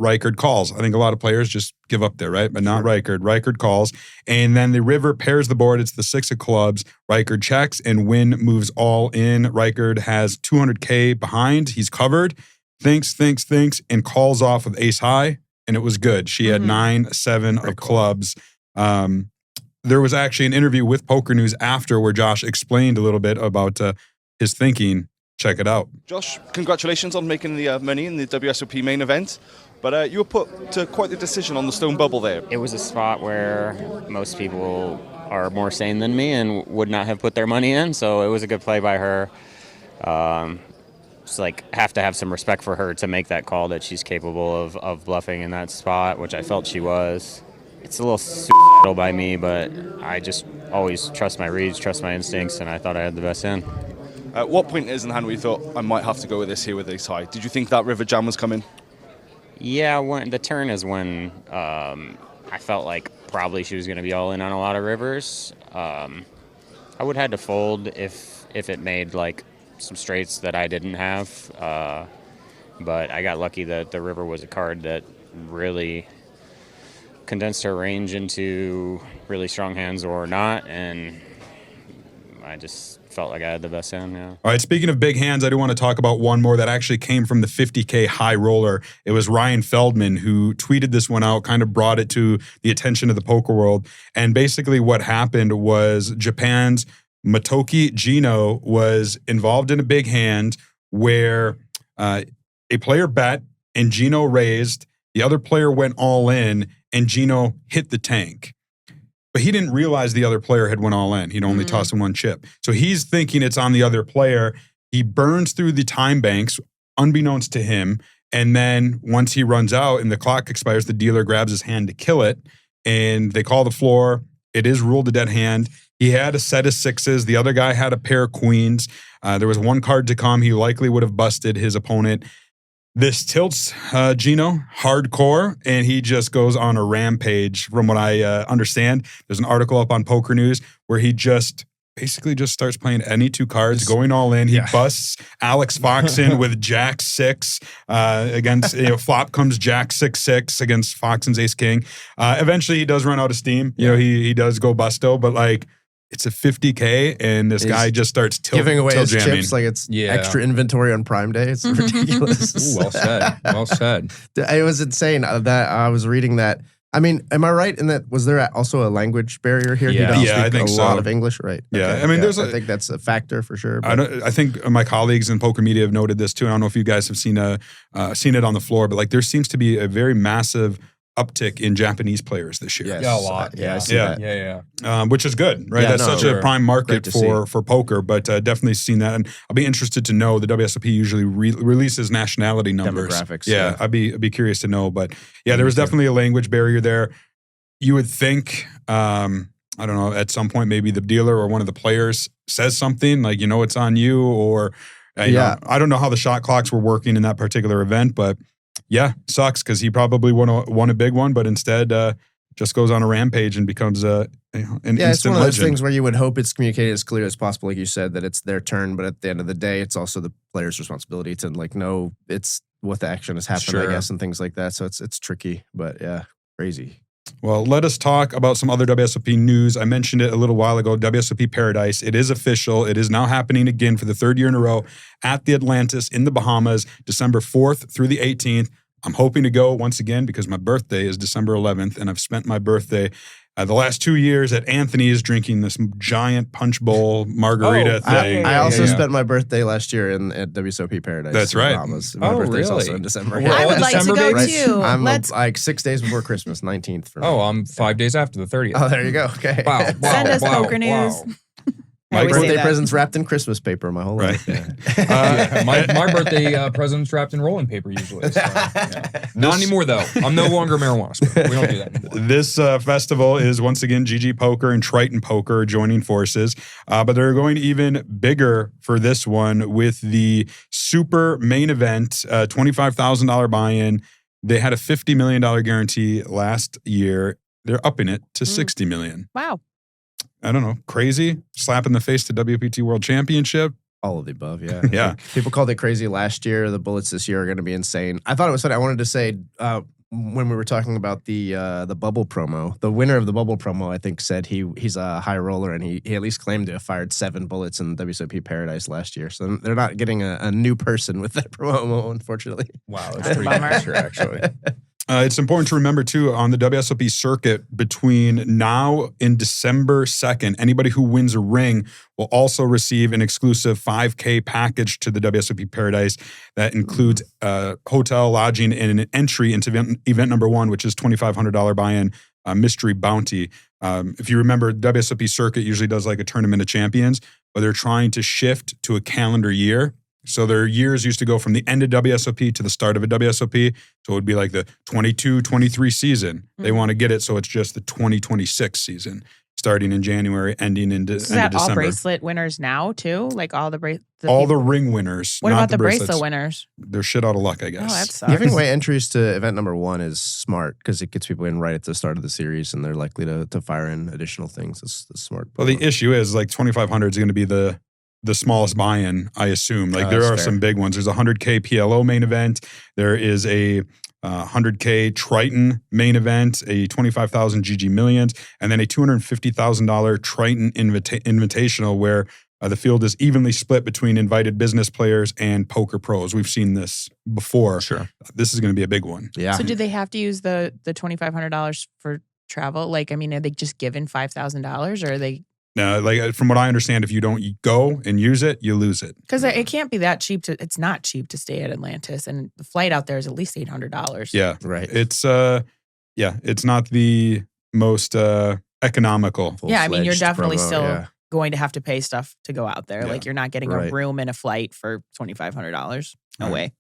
Reichard calls. I think a lot of players just give up there, right? But not Reichard. Reichard calls. And then the river pairs the board. It's the 6 of clubs. Reichard checks and Wynn moves all in. Reichard has 200K behind. He's covered. Thinks, and calls off with ace high. And it was good. She had 9-7 of clubs. There was actually an interview with Poker News after where Josh explained a little bit about his thinking. Check it out. Josh, congratulations on making the money in the WSOP main event. But you were put to quite the decision on the stone bubble there. It was a spot where most people are more sane than me and would not have put their money in, so it was a good play by her. Just have to have some respect for her to make that call that she's capable of bluffing in that spot, which I felt she was. It's a little suicidal by me, but I just always trust my reads, trust my instincts, and I thought I had the best hand. At what point is in the hand where you thought, I might have to go with this here with ace high? Did you think that river jam was coming? Yeah, when the turn is when I felt like probably she was going to be all in on a lot of rivers. I would have had to fold if it made some straights that I didn't have. But I got lucky that the river was a card that really condensed her range into really strong hands or not, and I just felt like I had the best hand. Yeah. All right, speaking of big hands, I do want to talk about one more that actually came from the 50K high roller. It was Ryan Feldman who tweeted this one out, kind of brought it to the attention of the poker world. And basically what happened was Japan's Motoki Gino was involved in a big hand where a player bet and Gino raised, the other player went all in, and Gino hit the tank. But he didn't realize the other player had went all in. He'd only tossed him one chip. So he's thinking it's on the other player. He burns through the time banks, unbeknownst to him. And then once he runs out and the clock expires, the dealer grabs his hand to kill it. And they call the floor. It is ruled a dead hand. He had a set of sixes. The other guy had a pair of queens. There was one card to come. He likely would have busted his opponent. This tilts Gino hardcore, and he just goes on a rampage from what I understand. There's an article up on Poker News where he basically just starts playing any two cards, going all in. He busts Alex Foxen with Jack 6 against, flop comes Jack 6-6 against Foxen's Ace King. Eventually he does run out of steam. He does go busto, but it's a 50K, and this guy just starts giving away his jamming. chips like it's extra inventory on Prime Day. It's ridiculous. Ooh, well said. Well said. It was insane that I was reading that. I mean, am I right in that? Was there also a language barrier here? Yeah, he doesn't I think speak a lot of English, right? Yeah, Okay. I mean, I think that's a factor for sure. I think my colleagues in poker media have noted this too. I don't know if you guys have seen it on the floor, but there seems to be a very massive uptick in Japanese players this year. Yes. Yeah, a lot. I see that. Yeah. Which is good, right? That's such a prime market for poker, but definitely seen that. And I'll be interested to know, the WSOP usually releases nationality numbers. Demographics. Yeah, I'd be curious to know. But yeah, there was definitely a language barrier there. You would think, I don't know, at some point maybe the dealer or one of the players says something it's on you, or I don't know how the shot clocks were working in that particular event, but yeah, sucks because he probably won a big one, but instead just goes on a rampage and becomes an instant it's one of those legend. things where you would hope it's communicated as clear as possible, like you said, that it's their turn, but at the end of the day, it's also the player's responsibility to know it's what the action has happened, I guess, and things like that. So it's tricky, but yeah, crazy. Well, let us talk about some other WSOP news. I mentioned it a little while ago, WSOP Paradise. It is official. It is now happening again for the third year in a row at the Atlantis in the Bahamas, December 4th through the 18th. I'm hoping to go once again because my birthday is December 11th, and I've spent my birthday the last 2 years at Anthony's drinking this giant punch bowl margarita thing. I also spent my birthday last year at WSOP Paradise. That's right. My birthday's also in December. I would like to go too. I'm like 6 days before Christmas, 19th. For me. I'm 5 days after the 30th. Oh, there you go. Okay. Wow. Send us poker news. My birthday present's wrapped in Christmas paper my whole life. Yeah. My birthday present's wrapped in rolling paper usually. So, Not anymore though. I'm no longer a marijuana smoker. We don't do that anymore. This festival is once again GG Poker and Triton Poker joining forces, but they're going even bigger for this one with the super main event, $25,000 buy-in. They had a $50 million guarantee last year. They're upping it to $60 million. Wow. I don't know, crazy? Slap in the face to WPT World Championship? All of the above, yeah. Yeah. Like, people called it crazy last year. The bullets this year are going to be insane. I thought it was funny. I wanted to say when we were talking about the bubble promo, the winner of the bubble promo, I think, said he's a high roller, and he at least claimed to have fired 7 bullets in WSOP Paradise last year. So they're not getting a new person with that promo, unfortunately. Wow, that's pretty bummer, actually. It's important to remember, too, on the WSOP circuit, between now and December 2nd, anybody who wins a ring will also receive an exclusive $5K package to the WSOP Paradise that includes hotel, lodging, and an entry into event number 1, which is $2,500 buy-in mystery bounty. If you remember, WSOP circuit usually does like a tournament of champions, but they're trying to shift to a calendar year. So their years used to go from the end of WSOP to the start of a WSOP. So it would be like the 22-23 season. They want to get it so it's just the 2026 season, starting in January, ending in Is end of that December. all bracelet winners now too? Like all the the ring winners. What not about the bracelets. bracelet winners? They're shit out of luck, I guess. Oh, that sucks. Giving away entries to event number 1 is smart because it gets people in right at the start of the series, and they're likely to fire in additional things. It's smart. Well, the issue is like 2,500 is going to be the smallest buy-in, I assume. Like there are some big ones. There's a 100K PLO main event. There is a 100K Triton main event, a 25,000 GG Millions, and then a $250,000 Triton Invitational where the field is evenly split between invited business players and poker pros. We've seen this before. Sure. This is going to be a big one. Yeah. So do they have to use the $2,500 for travel? Like, I mean, are they just given $5,000 or are they? No, like from what I understand, if you don't go and use it, you lose it. Because it can't be that cheap it's not cheap to stay at Atlantis, and the flight out there is at least $800. Yeah, right. It's it's not the most economical. Yeah, I mean, you're definitely promo, still going to have to pay stuff to go out there. Yeah. Like you're not getting a room and a flight for $2,500. No way.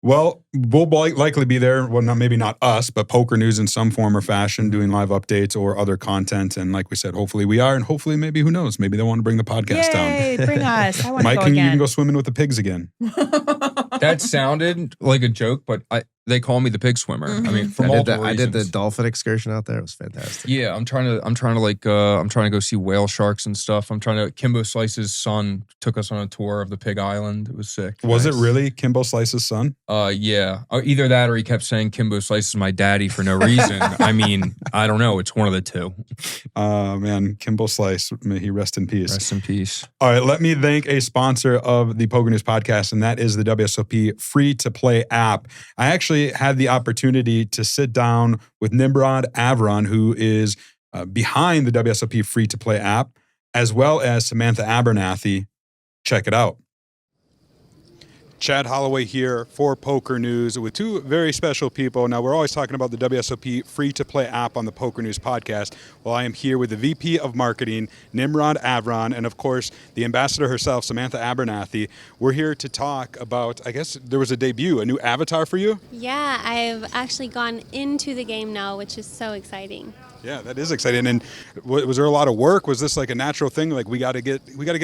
Well, we'll likely be there. Well, maybe not us, but Poker News in some form or fashion, doing live updates or other content. And like we said, hopefully we are, and hopefully maybe who knows, maybe they want to bring the podcast Yay, down. bring us. I want to Mike, go can again. you even go swimming with the pigs again? That sounded like a joke, but they call me the pig swimmer. I mean, for multiple I did the reasons. dolphin excursion out there. It was fantastic. Yeah, I'm trying to go see whale sharks and stuff. Kimbo Slice's son took us on a tour of the Pig Island. It was sick. Was it really Kimbo Slice's son? Yeah. Either that or he kept saying Kimbo Slice is my daddy for no reason. I mean, I don't know. It's one of the two. Man, Kimbo Slice, may he rest in peace. Rest in peace. All right, let me thank a sponsor of the Poker News Podcast, and that is the WSOP free-to-play app. I actually had the opportunity to sit down with Nimrod Avron, who is behind the WSOP free-to-play app, as well as Samantha Abernathy. Check it out. Chad Holloway here for Poker News with two very special people. Now, we're always talking about the WSOP free-to-play app on the Poker News Podcast. Well, I am here with the VP of Marketing, Nimrod Avron, and of course, the ambassador herself, Samantha Abernathy. We're here to talk about, I guess there was a debut, a new avatar for you? Yeah, I've actually gone into the game now, which is so exciting. Yeah, that is exciting. And was there a lot of work? Was this like a natural thing? Like we got to get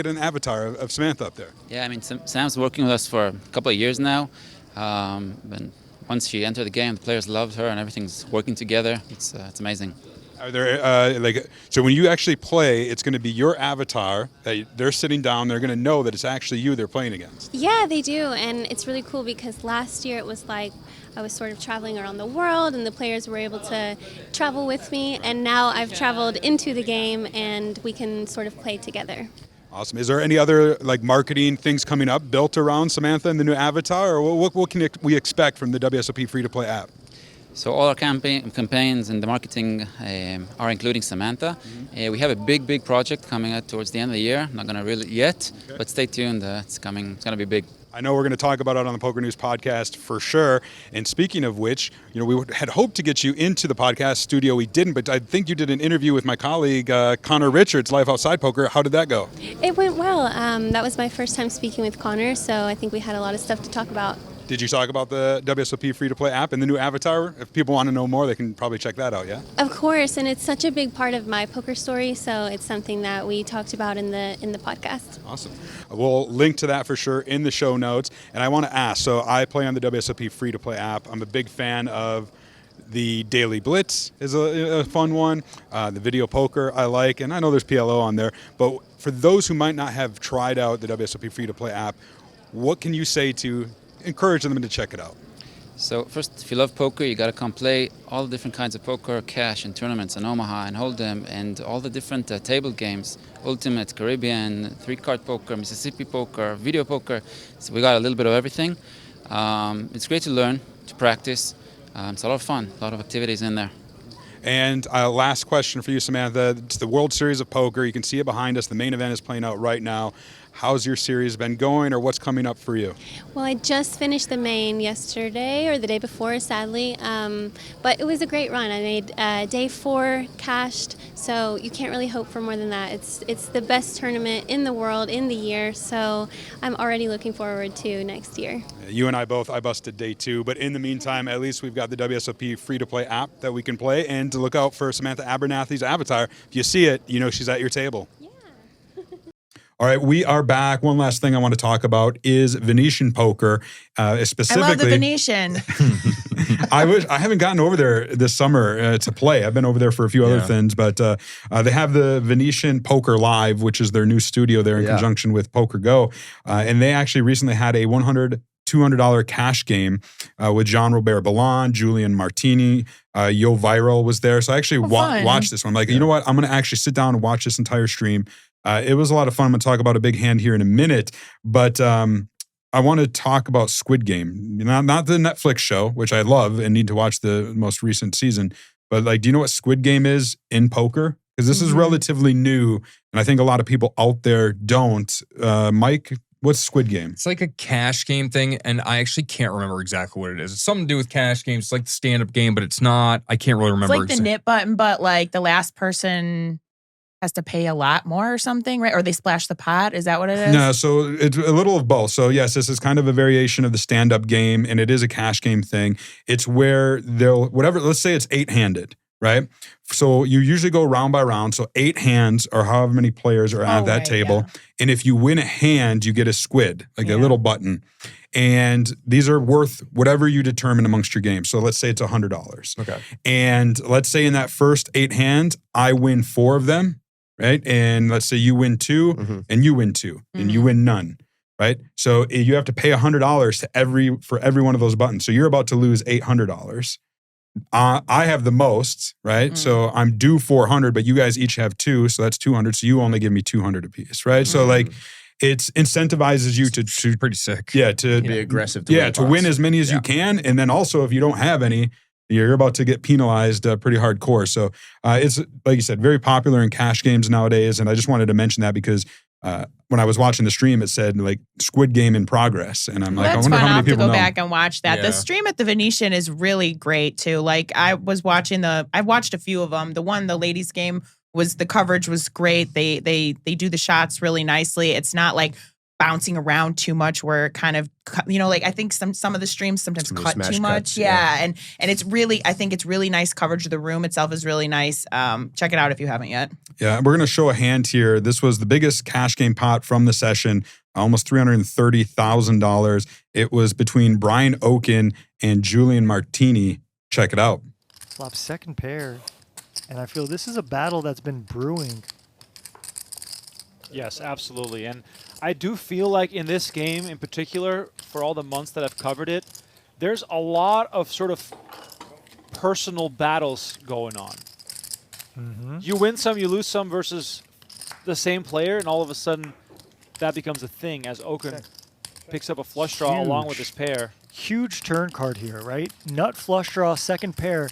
an avatar of Samantha up there. Yeah, I mean, Sam's working with us for a couple of years now. And once she entered the game, the players loved her, and everything's working together. It's amazing. Are there so when you actually play, it's going to be your avatar. They're sitting down. They're going to know that it's actually you they're playing against. Yeah, they do, and it's really cool because last year it was like I was sort of traveling around the world, and the players were able to travel with me. And now I've traveled into the game, and we can sort of play together. Awesome. Is there any other like marketing things coming up built around Samantha and the new avatar, or what can we expect from the WSOP free-to-play app? So all our campaigns and the marketing are including Samantha. We have a big project coming out towards the end of the year. I'm not going to reveal it yet, but stay tuned. It's coming. It's going to be big. I know we're going to talk about it on the Poker News Podcast for sure. And speaking of which, we had hoped to get you into the podcast studio. We didn't, but I think you did an interview with my colleague, Connor Richards, Live Outside Poker. How did that go? It went well. That was my first time speaking with Connor, so I think we had a lot of stuff to talk about. Did you talk about the WSOP free-to-play app and the new avatar? If people want to know more, they can probably check that out, yeah? Of course, and it's such a big part of my poker story, so it's something that we talked about in the podcast. Awesome. We'll link to that for sure in the show notes. And I want to ask, so I play on the WSOP free-to-play app. I'm a big fan of The Daily Blitz is a fun one. The Video Poker I like, and I know there's PLO on there. But for those who might not have tried out the WSOP free-to-play app, what can you say to encourage them to check it out? So first, if you love poker, you got to come play all the different kinds of poker, cash, and tournaments, and Omaha, and Hold'em, and all the different table games, Ultimate, Caribbean, 3-card poker, Mississippi poker, video poker. So we got a little bit of everything. It's great to learn, to practice. It's a lot of fun, a lot of activities in there. And last question for you, Samantha. It's the World Series of Poker. You can see it behind us. The main event is playing out right now. How's your series been going, or what's coming up for you? Well, I just finished the main yesterday or the day before, sadly, but it was a great run. I made day 4 cashed, so you can't really hope for more than that. It's the best tournament in the world in the year, so I'm already looking forward to next year. You and I both, I busted day 2, but in the meantime, at least we've got the WSOP free-to-play app that we can play, and to look out for Samantha Abernathy's avatar. If you see it, you know she's at your table. All right, we are back. One last thing I want to talk about is Venetian poker. Specifically, I love the Venetian. I haven't gotten over there this summer to play. I've been over there for a few other things, but they have the Venetian Poker Live, which is their new studio there in conjunction with Poker Go. And they actually recently had a $200 cash game with Jean-Robert Ballon, Julian Martini, Yo Viral was there. So I actually watched this one. I'm like, you know what? I'm going to actually sit down and watch this entire stream. It was a lot of fun. I'm going to talk about a big hand here in a minute, but I want to talk about Squid Game. Not the Netflix show, which I love and need to watch the most recent season, but like, do you know what Squid Game is in poker? Because this is relatively new, and I think a lot of people out there don't. Mike, what's Squid Game? It's like a cash game thing, and I actually can't remember exactly what it is. It's something to do with cash games. It's like the stand-up game, but it's not. I can't really remember. It's like the nip button, but like the last person has to pay a lot more or something, right? Or they splash the pot. Is that what it is? No, so it's a little of both. So yes, this is kind of a variation of the stand-up game, and it is a cash game thing. It's where let's say it's 8-handed, right? So you usually go round by round. So 8 hands or however many players are at that table. Yeah. And if you win a hand, you get a squid, like a little button. And these are worth whatever you determine amongst your games. So let's say it's $100. Okay. And let's say in that first 8 hands, I win 4 of them. Right. And let's say you win 2 and you win 2 and you win none. Right. So you have to pay $100 for every one of those buttons. So you're about to lose $800. I have the most. Right. So I'm due 400, but you guys each have 2. So that's 200. So you only give me 200 apiece. Right. So like it incentivizes you to pretty sick. Yeah. To be aggressive. To win as many as you can. And then also if you don't have any, you're about to get penalized pretty hardcore. So it's, like you said, very popular in cash games nowadays. And I just wanted to mention that because when I was watching the stream, it said like Squid Game in progress. And I'm like, I wonder how many people know. I'll have to go back and watch that. Yeah. The stream at the Venetian is really great too. Like I've watched a few of them. The ladies game the coverage was great. They do the shots really nicely. It's not like bouncing around too much where it kind of, like I think some of the streams sometimes cut too much. Cuts, yeah. And it's really, I think it's really nice coverage. The room itself is really nice. Check it out if you haven't yet. Yeah. We're going to show a hand here. This was the biggest cash game pot from the session, almost $330,000. It was between Brian Oken and Julian Martini. Check it out. Flop second pair. And I feel this is a battle that's been brewing. Yes, absolutely. And I do feel like in this game in particular, for all the months that I've covered it, there's a lot of sort of personal battles going on. You win some, you lose some versus the same player, and all of a sudden that becomes a thing as Oken picks up a flush draw along with his pair. Huge turn card here, right? Nut flush draw, second pair.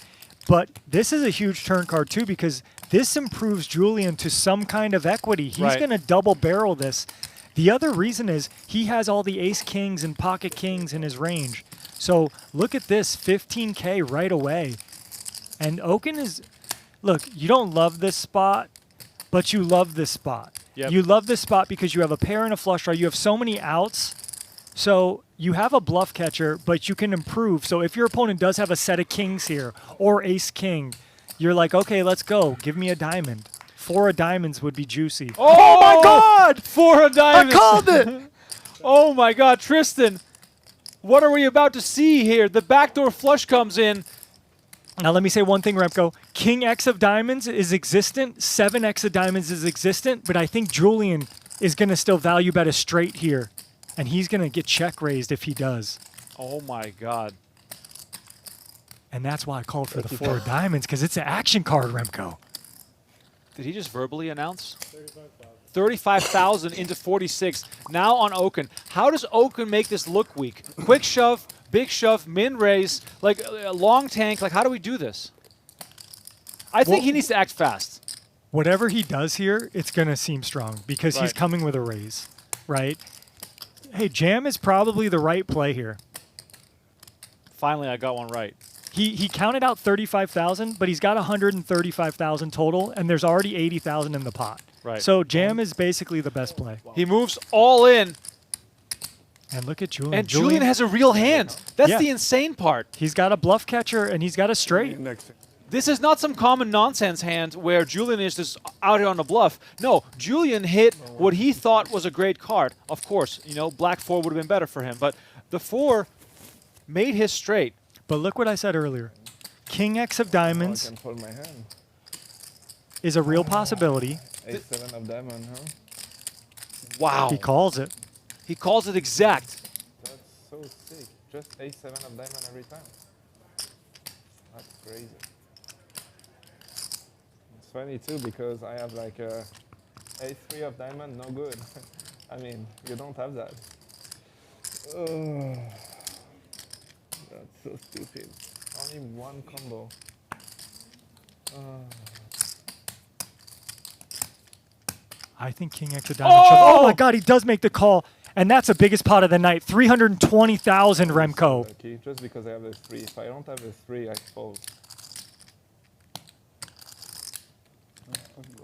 But this is a huge turn card too because this improves Julian to some kind of equity. He's going to double barrel this. The other reason is he has all the ace kings and pocket kings in his range. So look at this, 15K right away. And Oken is, look, you don't love this spot, but you love this spot. Yep. You love this spot because you have a pair and a flush draw. You have so many outs. So you have a bluff catcher, but you can improve. So if your opponent does have a set of kings here or ace king, you're like, okay, let's go. Give me a diamond. 4 of diamonds would be juicy. Oh my God! 4 of diamonds. I called it. Oh my God, Tristan. What are we about to see here? The backdoor flush comes in. Now, let me say one thing, Remco. King X of diamonds is existent. 7X of diamonds is existent. But I think Julian is going to still value bet a straight here. And he's going to get check raised if he does. Oh, my God. And that's why I called for the 4 of diamonds, because it's an action card, Remco. Did he just verbally announce? 35,000 into 46. Now on Oaken. How does Oaken make this look weak? Quick shove, big shove, min raise, like a long tank. Like, how do we do this? I think he needs to act fast. Whatever he does here, it's going to seem strong because he's coming with a raise, right? Hey, jam is probably the right play here. Finally, I got one right. He counted out 35,000, but he's got 135,000 total, and there's already 80,000 in the pot. Right. So jam is basically the best play. He moves all in. And look at Julian. And Julian has a real hand. That's the insane part. He's got a bluff catcher, and he's got a straight. This is not some common nonsense hand where Julian is just out here on the bluff. No, Julian hit what he thought was a great card. Of course, black 4 would have been better for him, but the 4 made his straight. But look what I said earlier. King X of diamonds is a real possibility. A7 of diamond, huh? Wow. He calls it. He calls it exact. That's so sick. Just A7 of diamond every time. That's crazy. It's funny too because I have like a A3 of diamond, no good. I mean, you don't have that. Oh, that's so stupid. Only one combo. I think King X of diamonds. Oh my God, he does make the call. And that's the biggest pot of the night. 320,000, Remco. Okay, just because I have a 3. If I don't have a 3, I fold.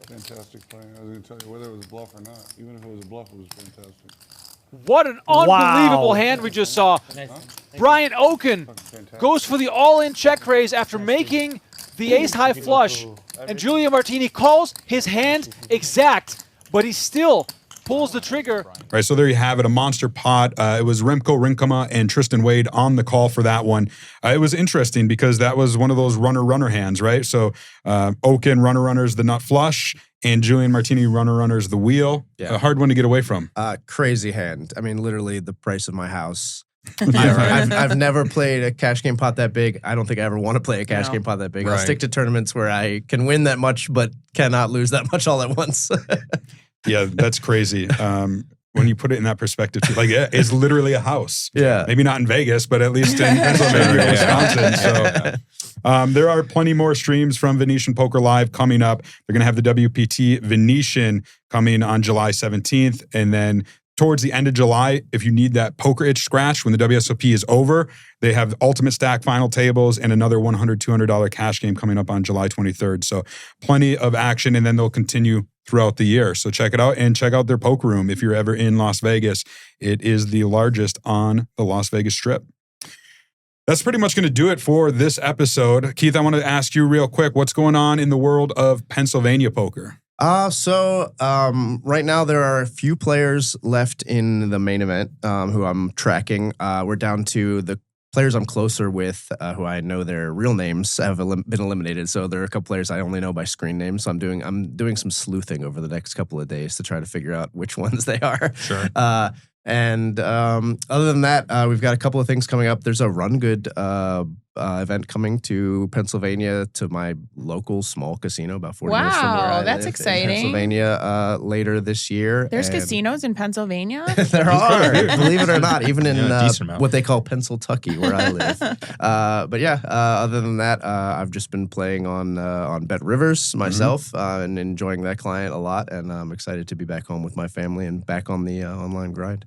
Fantastic play. I was going to tell you whether it was a bluff or not. Even if it was a bluff, it was fantastic. What an unbelievable hand we just saw. Brian Oaken goes for the all-in check raise after making the ace-high flush. And Giulio Martini calls his hand exact, but he still pulls the trigger. All right, so there you have it, a monster pot. It was Remco Rinkema and Tristan Wade on the call for that one. It was interesting because that was one of those runner-runner hands, right? So Oaken runner-runners the nut flush, and Julian Martini runner-runners the wheel. Yeah. A hard one to get away from. Crazy hand. I mean, literally the price of my house. I've never played a cash game pot that big. I don't think I ever want to play a cash game pot that big. I'll stick to tournaments where I can win that much but cannot lose that much all at once. Yeah, that's crazy. When you put it in that perspective, too. Like, yeah, it's literally a house. Yeah. Maybe not in Vegas, but at least in Pennsylvania or Wisconsin. So there are plenty more streams from Venetian Poker Live coming up. They're going to have the WPT Venetian coming on July 17th. And then towards the end of July, if you need that poker itch scratch when the WSOP is over, they have Ultimate Stack final tables and another $100, $200 cash game coming up on July 23rd. So plenty of action, and then they'll continue throughout the year. So check it out, and check out their poker room if you're ever in Las Vegas. It is the largest on the Las Vegas Strip. That's pretty much going to do it for this episode. Keith, I want to ask you real quick, what's going on in the world of Pennsylvania poker? Right now there are a few players left in the main event who I'm tracking. We're down to the players I'm closer with, who I know their real names have been eliminated. So there are a couple players I only know by screen names. So I'm doing some sleuthing over the next couple of days to try to figure out which ones they are. Sure. And other than that, we've got a couple of things coming up. There's a Run Good event coming to Pennsylvania, to my local small casino about 40 minutes from where I that's live exciting. in Pennsylvania later this year. There's casinos in Pennsylvania? There are, believe it or not, even in what they call Pennsyltucky, where I live. But yeah, other than that, I've just been playing on Bet Rivers myself and enjoying that client a lot. And I'm excited to be back home with my family and back on the online grind.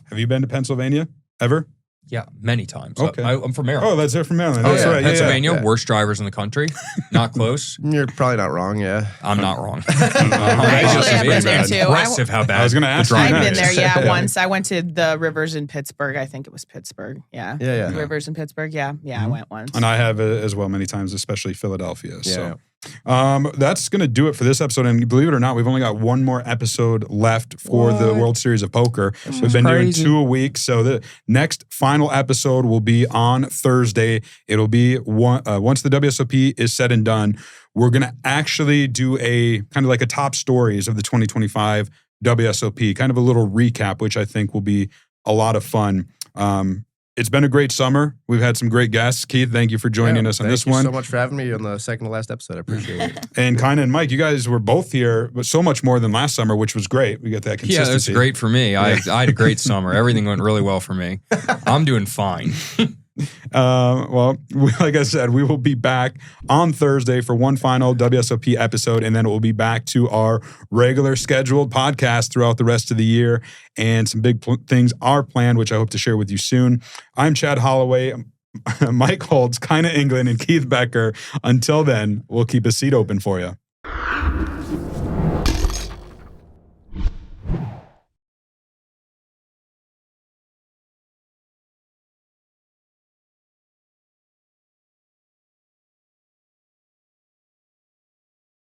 Have you been to Pennsylvania ever? Yeah, many times. Okay. I'm from Maryland. Oh, that's it from Maryland. Oh, That's right. Pennsylvania, yeah. worst drivers in the country. Not close. You're probably not wrong, yeah. I'm not wrong. Actually, I've been there too. Impressive how bad. I was going to ask you. I've been there, once. I went to the Rivers in Pittsburgh. I think it was Pittsburgh. Yeah. Yeah. Rivers in Pittsburgh. Yeah. I went once. And I have as well many times, especially Philadelphia. Yeah. So That's going to do it for this episode. And believe it or not, we've only got one more episode left for the World Series of Poker. We've been doing 2 a week. So the next final episode will be on Thursday. It'll be once the WSOP is said and done, we're going to actually do a kind of like a top stories of the 2025 WSOP, kind of a little recap, which I think will be a lot of fun. It's been a great summer. We've had some great guests. Keith, thank you for joining us on this one. Thank you so much for having me on the second to last episode. I appreciate it. And Kyna and Mike, you guys were both here, but so much more than last summer, which was great. We got that consistency. Yeah, that's great for me. I had a great summer. Everything went really well for me. I'm doing fine. Well, like I said, we will be back on Thursday for one final WSOP episode, and then it will be back to our regular scheduled podcast throughout the rest of the year. And some big things are planned, which I hope to share with you soon. I'm Chad Holloway, Mike Holtz, Kyna England, and Keith Becker. Until then, we'll keep a seat open for you.